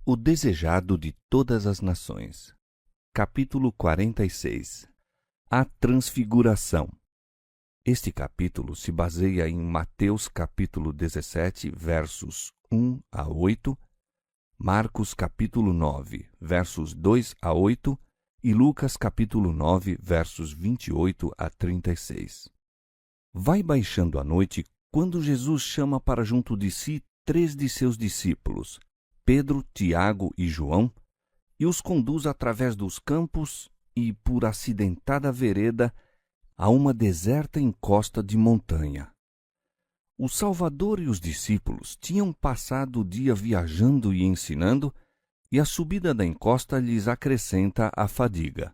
O desejado de todas as nações. Capítulo 46. A Transfiguração. Este capítulo se baseia em Mateus capítulo 17, versos 1 a 8, Marcos capítulo 9, versos 2 a 8 e Lucas capítulo 9, versos 28 a 36. Vai baixando a noite quando Jesus chama para junto de si 3 de seus discípulos, Pedro, Tiago e João, e os conduz através dos campos e por acidentada vereda a uma deserta encosta de montanha. O Salvador e os discípulos tinham passado o dia viajando e ensinando, e a subida da encosta lhes acrescenta a fadiga.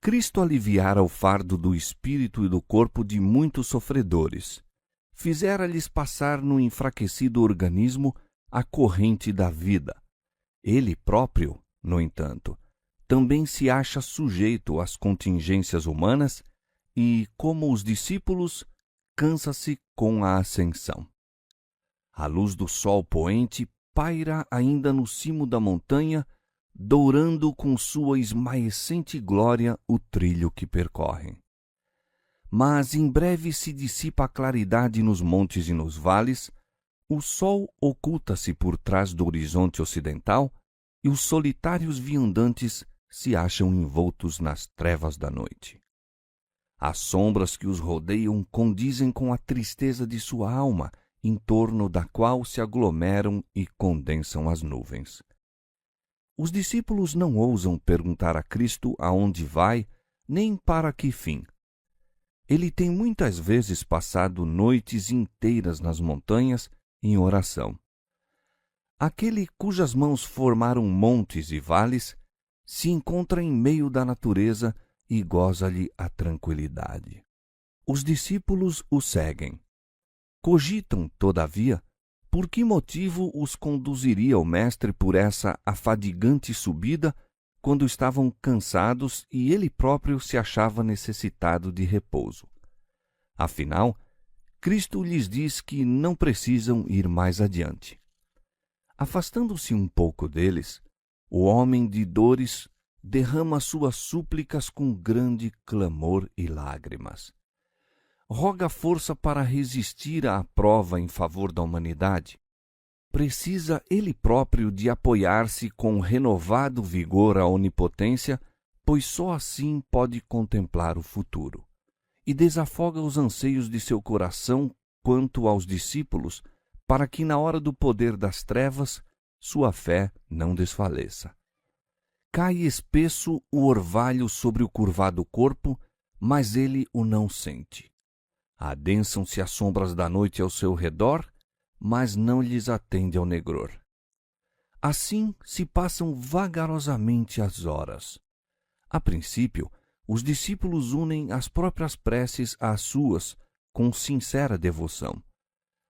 Cristo aliviara o fardo do espírito e do corpo de muitos sofredores. Fizera-lhes passar no enfraquecido organismo a corrente da vida. Ele próprio, no entanto, também se acha sujeito às contingências humanas e, como os discípulos, cansa-se com a ascensão. A luz do sol poente paira ainda no cimo da montanha, dourando com sua esmaecente glória o trilho que percorrem. Mas em breve se dissipa a claridade nos montes e nos vales, o sol oculta-se por trás do horizonte ocidental e os solitários viandantes se acham envoltos nas trevas da noite. As sombras que os rodeiam condizem com a tristeza de sua alma, em torno da qual se aglomeram e condensam as nuvens. Os discípulos não ousam perguntar a Cristo aonde vai, nem para que fim. Ele tem muitas vezes passado noites inteiras nas montanhas em oração. Aquele cujas mãos formaram montes e vales se encontra em meio da natureza e goza-lhe a tranquilidade. Os discípulos o seguem. Cogitam, todavia, por que motivo os conduziria o Mestre por essa afadigante subida quando estavam cansados e ele próprio se achava necessitado de repouso. Afinal, Cristo lhes diz que não precisam ir mais adiante. Afastando-se um pouco deles, o homem de dores derrama suas súplicas com grande clamor e lágrimas. Roga força para resistir à prova em favor da humanidade. Precisa ele próprio de apoiar-se com renovado vigor à onipotência, pois só assim pode contemplar o futuro. E desafoga os anseios de seu coração quanto aos discípulos, para que na hora do poder das trevas sua fé não desfaleça. Cai espesso o orvalho sobre o curvado corpo, mas ele o não sente. Adensam-se as sombras da noite ao seu redor, mas não lhes atende ao negror. Assim se passam vagarosamente as horas. A princípio, os discípulos unem as próprias preces às suas, com sincera devoção.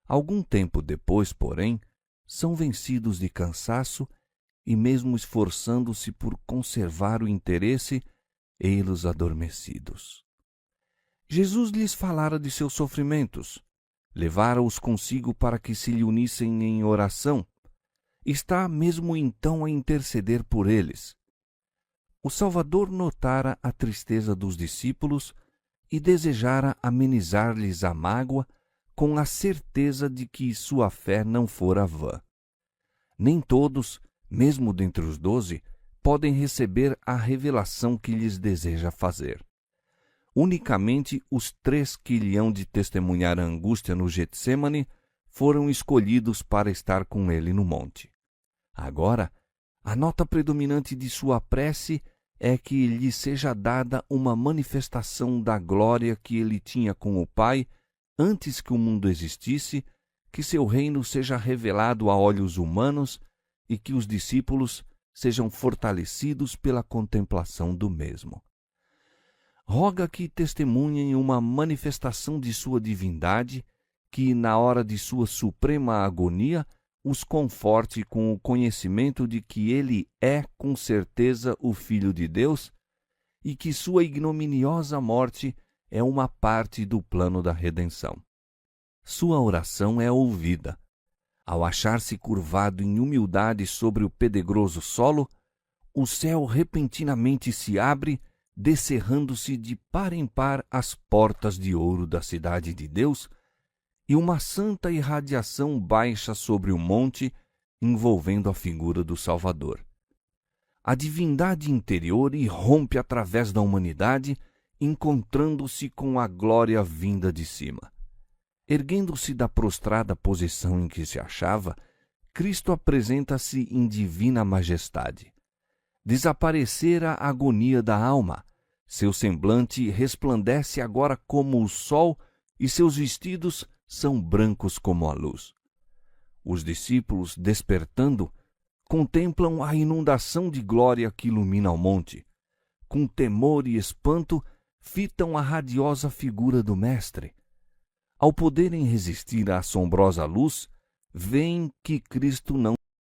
Algum tempo depois, porém, são vencidos de cansaço e, mesmo esforçando-se por conservar o interesse, ei-los adormecidos. Jesus lhes falara de seus sofrimentos, levara-os consigo para que se lhe unissem em oração. Está mesmo então a interceder por eles. O Salvador notara a tristeza dos discípulos e desejara amenizar-lhes a mágoa com a certeza de que sua fé não fora vã. Nem todos, mesmo dentre os 12, podem receber a revelação que lhes deseja fazer. Unicamente os 3 que lhe hão de testemunhar a angústia no Getsêmani foram escolhidos para estar com ele no monte. Agora, a nota predominante de sua prece é que lhe seja dada uma manifestação da glória que ele tinha com o Pai antes que o mundo existisse, que seu reino seja revelado a olhos humanos e que os discípulos sejam fortalecidos pela contemplação do mesmo. Roga que testemunhem uma manifestação de sua divindade, que, na hora de sua suprema agonia, os conforte com o conhecimento de que ele é, com certeza, o Filho de Deus e que sua ignominiosa morte é uma parte do plano da redenção. Sua oração é ouvida. Ao achar-se curvado em humildade sobre o pedregoso solo, o céu repentinamente se abre, descerrando-se de par em par as portas de ouro da cidade de Deus, e uma santa irradiação baixa sobre o monte, envolvendo a figura do Salvador. A divindade interior irrompe através da humanidade, encontrando-se com a glória vinda de cima. Erguendo-se da prostrada posição em que se achava, Cristo apresenta-se em divina majestade. Desaparecera a agonia da alma, seu semblante resplandece agora como o sol e seus vestidos são brancos como a luz. Os discípulos, despertando, contemplam a inundação de glória que ilumina o monte. Com temor e espanto, fitam a radiosa figura do Mestre. Ao poderem resistir à assombrosa luz, veem que Cristo não